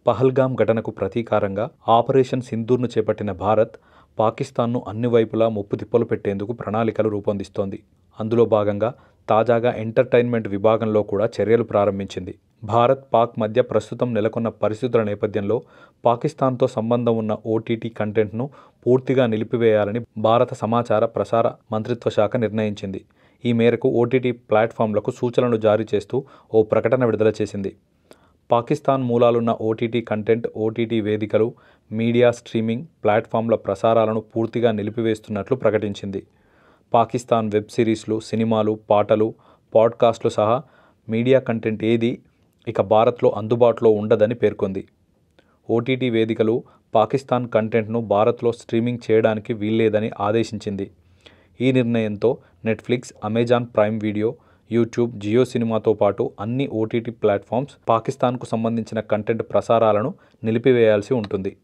పహల్గామ్ ఘటనకు ప్రతీకారంగా ఆపరేషన్ సింధూర్ను చేపట్టిన భారత్, పాకిస్తాన్ను అన్ని వైపులా ముప్పుతిప్పలు పెట్టేందుకు ప్రణాళికలు రూపొందిస్తోంది. అందులో భాగంగా తాజాగా ఎంటర్టైన్మెంట్ విభాగంలో కూడా చర్యలు ప్రారంభించింది. భారత్, పాక్ మధ్య ప్రస్తుతం నెలకొన్న పరిస్థితుల నేపథ్యంలో పాకిస్తాన్తో సంబంధం ఉన్న ఓటీటీ కంటెంట్ను పూర్తిగా నిలిపివేయాలని భారత సమాచార, ప్రసార మంత్రిత్వ శాఖ నిర్ణయించింది. ఈ మేరకు ఓటీటీ ప్లాట్ఫామ్లకు సూచనలు జారీ చేస్తూ ఓ ప్రకటన విడుదల చేసింది. పాకిస్తాన్ మూలాలున్న ఓటీటీ కంటెంట్, ఓటీటీ వేదికలు, మీడియా స్ట్రీమింగ్ ప్లాట్ఫామ్ల ప్రసారాలను పూర్తిగా నిలిపివేస్తున్నట్లు ప్రకటించింది. పాకిస్తాన్ వెబ్ సిరీస్లు, సినిమాలు, పాటలు, పాడ్కాస్ట్లు సహా మీడియా కంటెంట్ ఏదీ ఇక భారత్లో అందుబాటులో ఉండదని పేర్కొంది. ఓటీటీ వేదికలు పాకిస్తాన్ కంటెంట్ను భారత్లో స్ట్రీమింగ్ చేయడానికి వీల్లేదని ఆదేశించింది. ఈ నిర్ణయంతో Netflix, Amazon Prime Video, YouTube, Jio సినిమాతో పాటు అన్ని ఓటీటీ ప్లాట్ఫామ్స్ పాకిస్తాన్కు సంబంధించిన కంటెంట్ ప్రసారాలను నిలిపివేయాల్సి ఉంటుంది.